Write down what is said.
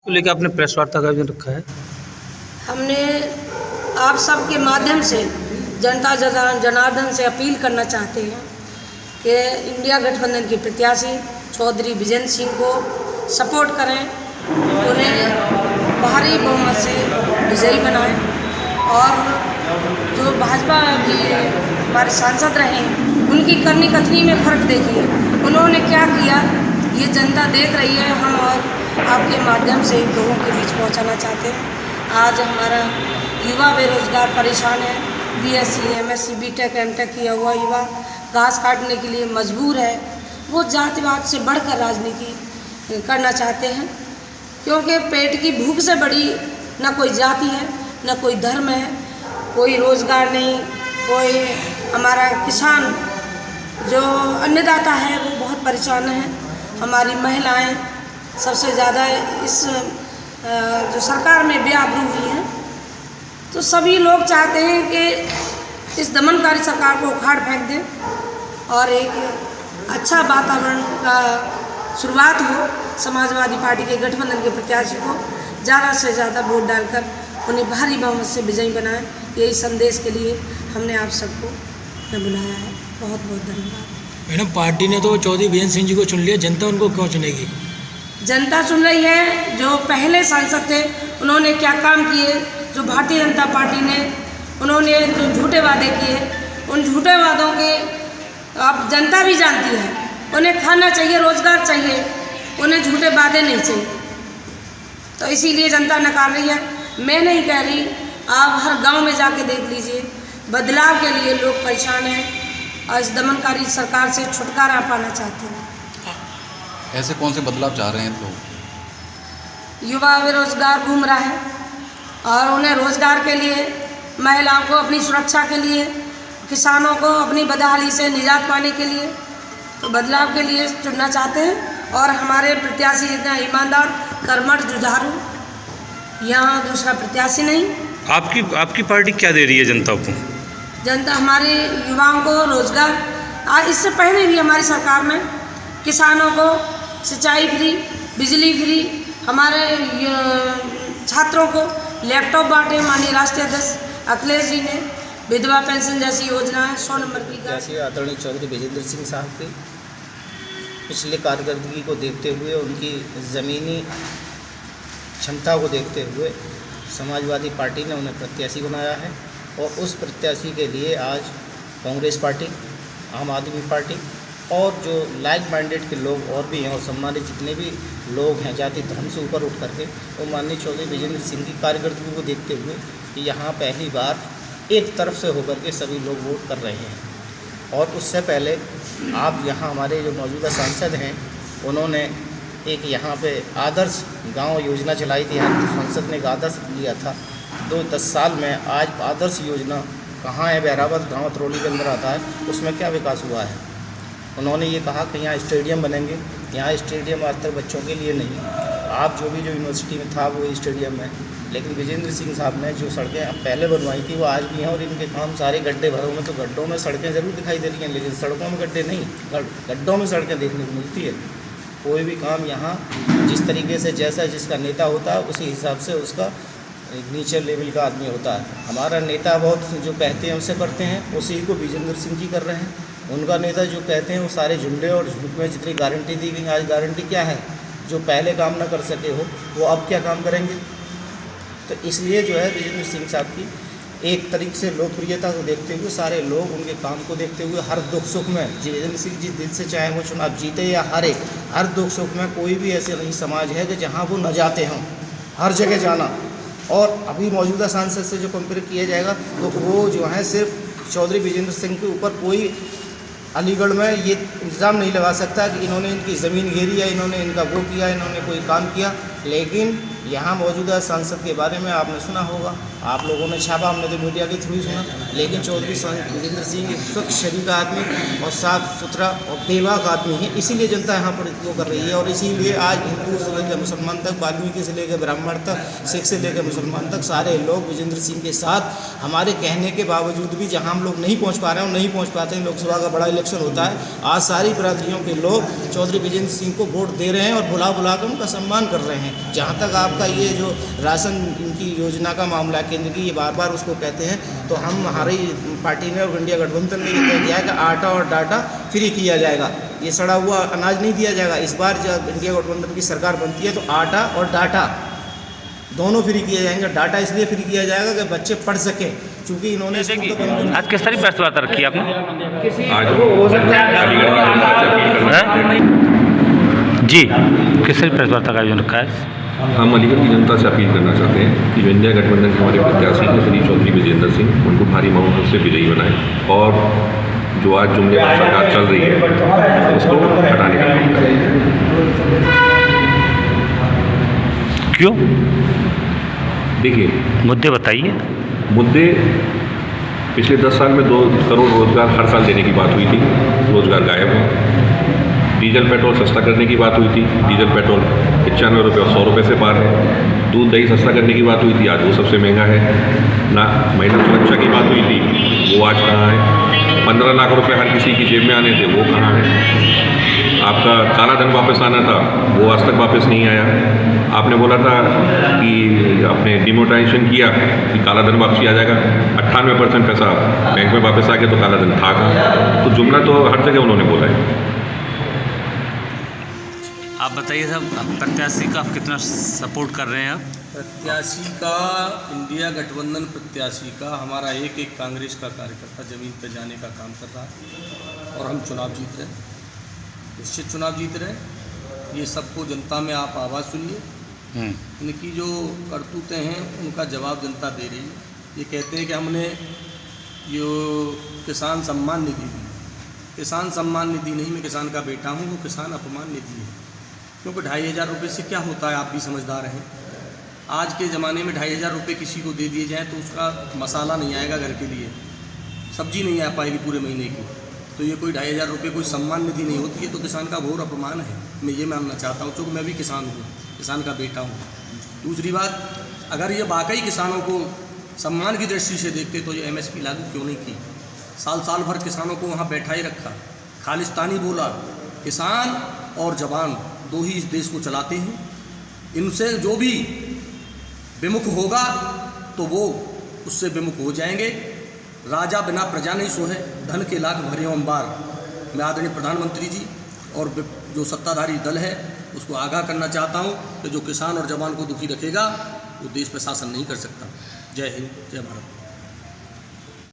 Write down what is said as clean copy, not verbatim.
तो लेकर आपने प्रेस वार्ता का आयोजन रखा है। हमने आप सबके माध्यम से जनता जनार्दन से अपील करना चाहते हैं कि इंडिया गठबंधन के प्रत्याशी चौधरी विजेंद्र सिंह को सपोर्ट करें, उन्हें भारी बहुमत से विजयी बनाएं और जो भाजपा की हमारे सांसद रहे उनकी करनी कथनी में फ़र्क देखिए, उन्होंने क्या किया ये जनता देख रही है। हम और आपके माध्यम से लोगों के बीच पहुंचाना चाहते हैं। आज हमारा युवा बेरोजगार परेशान है, बीएससी एमएससी बीटेक एमटेक किया हुआ युवा घास काटने के लिए मजबूर है। वो जातिवाद से बढ़कर राजनीति करना चाहते हैं, क्योंकि पेट की भूख से बड़ी न कोई जाति है न कोई धर्म है, कोई रोज़गार नहीं, कोई हमारा किसान जो अन्नदाता है वो बहुत परेशान है। हमारी महिलाएं सबसे ज़्यादा इस जो सरकार में बेआबरू हुई हैं, तो सभी लोग चाहते हैं कि इस दमनकारी सरकार को उखाड़ फेंक दें और एक अच्छा वातावरण का शुरुआत हो। समाजवादी पार्टी के गठबंधन के प्रत्याशी को ज़्यादा से ज़्यादा वोट डालकर उन्हें भारी बहुमत से विजयी बनाएं, यही संदेश के लिए हमने आप सबको बुलाया है। बहुत बहुत धन्यवाद। मैडम, पार्टी ने तो चौधरी विजेंद्र सिंह जी को चुन लिया, जनता उनको क्यों चुनेगी? जनता चुन रही है जो पहले सांसद थे, उन्होंने क्या काम किए, जो भारतीय जनता पार्टी ने उन्होंने जो झूठे वादे किए, उन झूठे वादों के अब जनता भी जानती है। उन्हें खाना चाहिए, रोज़गार चाहिए, उन्हें झूठे वादे नहीं चाहिए, तो इसीलिए जनता नकार रही है। मैं नहीं कह रही, आप हर गांव में जाके देख लीजिए, बदलाव के लिए लोग परेशान हैं और इस दमनकारी सरकार से छुटकारा पाना चाहते हैं। ऐसे कौन से बदलाव चाह रहे हैं लोग? युवा बेरोजगार घूम रहा है और उन्हें रोज़गार के लिए, महिलाओं को अपनी सुरक्षा के लिए, किसानों को अपनी बदहाली से निजात पाने के लिए, तो बदलाव के लिए चुनना चाहते हैं। और हमारे प्रत्याशी इतना ईमानदार, कर्मठ, जुझारू, यहाँ दूसरा प्रत्याशी नहीं। आपकी पार्टी क्या दे रही है जनता को? जनता हमारे युवाओं को रोज़गार, इससे पहले भी हमारी सरकार में किसानों को सिंचाई फ्री, बिजली फ्री, हमारे छात्रों को लैपटॉप बांटे माननीय राष्ट्रीय अध्यक्ष अखिलेश जी ने, विधवा पेंशन जैसी योजना है, 100 नंबर की जैसे आदरणीय चौधरी विजेंद्र सिंह साहब के पिछले कारकर्दगी को देखते हुए, उनकी ज़मीनी क्षमता को देखते हुए समाजवादी पार्टी ने उन्हें प्रत्याशी बनाया है। और उस प्रत्याशी के लिए आज कांग्रेस पार्टी, आम आदमी पार्टी और जो लाइक माइंडेड के लोग और भी हैं और सम्मानित जितने भी लोग हैं जाति धर्म से ऊपर उठ करके, वो माननीय चौधरी विजेंद्र सिंह की कारकर्दगी को देखते हुए कि यहाँ पहली बार एक तरफ से होकर के सभी लोग वोट कर रहे हैं। और उससे पहले आप यहाँ हमारे जो मौजूदा सांसद हैं, उन्होंने एक यहाँ पे आदर्श गांव योजना चलाई थी। संसद ने एक आदर्श लिया था 10 साल में। आज आदर्श योजना कहाँ है? बहरावत गाँव तरोली के अंदर आता है, उसमें क्या विकास हुआ है? उन्होंने ये कहा कि यहाँ स्टेडियम बनेंगे, यहाँ स्टेडियम आज तक बच्चों के लिए नहीं। आप जो यूनिवर्सिटी में था वो स्टेडियम है, लेकिन विजेंद्र सिंह साहब ने जो सड़कें पहले बनवाई थी वो आज भी हैं। और इनके काम सारे गड्ढे भरे हुए, तो गड्ढों में सड़कें ज़रूर दिखाई दे रही हैं, लेकिन सड़कों में गड्ढे नहीं, गड्ढों में सड़कें देखने को मिलती है। कोई भी काम यहाँ जिस तरीके से जैसा जिसका नेता होता है उसी हिसाब से उसका नीचे लेवल का आदमी होता है। हमारा नेता बहुत जो कहते हैं उसे करते हैं, उसी को विजेंद्र सिंह जी कर रहे हैं। उनका नेता जो कहते हैं वो सारे झुंडे और झूठ में जितनी गारंटी दी गई, आज गारंटी क्या है? जो पहले काम ना कर सके हो वो अब क्या काम करेंगे? तो इसलिए जो है विजेंद्र सिंह साहब की एक तरीके से लोकप्रियता को देखते हुए, सारे लोग उनके काम को देखते हुए, हर दुख सुख में विजेंद्र सिंह जी दिल से चाहे वो चुनाव जीते या हारे, हर दुख सुख में कोई भी ऐसे नहीं समाज है कि जहाँ वो न जाते हों, हर जगह जाना। और अभी मौजूदा सांसद से जो कंपेयर किया जाएगा तो वो जो है सिर्फ चौधरी विजेंद्र सिंह के ऊपर कोई अलीगढ़ में ये इल्ज़ाम नहीं लगा सकता कि इन्होंने इनकी ज़मीन घेरी या इन्होंने इनका वो किया, इन्होंने कोई काम किया। लेकिन यहाँ मौजूदा सांसद के बारे में आपने सुना होगा, आप लोगों ने छापा, हमने तो मीडिया के थ्रू ही सुना। लेकिन चौधरी विजेंद्र सिंह एक स्वच्छ शरीर का आदमी और साफ़ सुथरा और बेबाक आदमी है, इसीलिए जनता यहाँ पर वो कर रही है। और इसीलिए आज हिंदू से लेकर मुसलमान तक, वाल्मीकि से लेकर ब्राह्मण तक, सिख से लेकर मुसलमान तक, सारे लोग विजेंद्र सिंह के साथ। हमारे कहने के बावजूद भी जहाँ हम लोग नहीं पहुँच पा रहे हैं, नहीं पहुँच पाते हैं, लोकसभा का बड़ा इलेक्शन होता है, आज सारी बिरादरियों के लोग चौधरी विजेंद्र सिंह को वोट दे रहे हैं और बुला बुला कर उनका सम्मान कर रहे हैं। जहाँ तक आपका ये जो राशन इनकी योजना का मामला है केंद्र की, ये बार बार उसको कहते हैं, तो हमारी पार्टी ने और इंडिया गठबंधन ने ये तय किया है कि आटा और डाटा फ्री किया जाएगा, ये सड़ा हुआ अनाज नहीं दिया जाएगा। इस बार जब इंडिया गठबंधन की सरकार बनती है तो आटा और डाटा दोनों फ्री किए जाएंगे। डाटा इसलिए फ्री किया जाएगा कि बच्चे पढ़ सकें, क्योंकि इन्होंने स्कूल तो बंद आज किस तरह प्रेस वार्ता रखी आपने? जी, किस तरह प्रेस वार्ता का आयोजन रखा है? हम अलीगढ़ की जनता से अपील करना चाहते हैं कि जो इंडिया गठबंधन के हमारे प्रत्याशी हैं श्री चौधरी विजेंद्र सिंह, उनको भारी बहुमत से विजयी बनाएं और जो आज जुमले पर सरकार चल रही है उसको हटाने का काम करें। क्यों? देखिए, मुद्दे बताइए। मुद्दे पिछले 10 साल में 2 करोड़ रोजगार हर साल देने की बात हुई थी, रोजगार गायब है। डीजल पेट्रोल सस्ता करने की बात हुई थी, डीजल पेट्रोल 95 रुपये और 100 रुपये से पार है। दूध दही सस्ता करने की बात हुई थी, आज वो सबसे महंगा है ना। महिला सुरक्षा की बात हुई थी, वो आज कहाँ है। 15 लाख रुपए हर किसी की जेब में आने थे, वो कहाँ है। आपका काला धन वापस आना था, वो आज तक वापस नहीं आया। आपने बोला था कि आपने डिमोनेटाइजेशन किया कि काला धन वापसी आ जाएगा, 98% पैसा बैंक में वापस आ गया, तो काला धन था कहाँ। तो जुमला तो हर जगह उन्होंने बोला है। आप बताइए साहब, प्रत्याशी का आप कितना सपोर्ट कर रहे हैं आप? प्रत्याशी का, इंडिया गठबंधन प्रत्याशी का हमारा एक कांग्रेस का कार्यकर्ता ज़मीन पर जाने का काम कर रहा है और हम चुनाव जीत रहे हैं, निश्चित चुनाव जीत रहे हैं। ये सबको जनता में आप आवाज़ सुनिए, इनकी जो करतूतें हैं उनका जवाब जनता दे रही है। ये कहते हैं कि हमने जो किसान सम्मान निधि दी, किसान सम्मान निधि नहीं, मैं किसान का बेटा हूँ, वो किसान अपमान निधि है। क्योंकि 2500 रुपये से क्या होता है, आप भी समझदार हैं। आज के ज़माने में 2500 रुपये किसी को दे दिए जाएँ तो उसका मसाला नहीं आएगा घर के लिए, सब्जी नहीं आ पाएगी पूरे महीने की। तो ये कोई 2500 रुपये कोई सम्मान निधि नहीं होती है, तो किसान का घोर अपमान है। मैं ये मानना चाहता हूँ, क्योंकि मैं भी किसान हूँ, किसान का बेटा हूँ। दूसरी बात, अगर ये वाकई किसानों को सम्मान की दृष्टि से देखते तो ये MSP लागू क्यों नहीं की। साल साल भर किसानों को वहाँ बैठा ही रखा, खालिस्तानी बोला। किसान और जवान दो ही इस देश को चलाते हैं। इनसे जो भी विमुख होगा तो वो उससे विमुख हो जाएंगे। राजा बिना प्रजा नहीं सोहे, धन के लाख भरे अंबार। मैं आदरणीय प्रधानमंत्री जी और जो सत्ताधारी दल है उसको आगाह करना चाहता हूँ कि जो किसान और जवान को दुखी रखेगा वो देश पर शासन नहीं कर सकता। जय हिंद, जय भारत।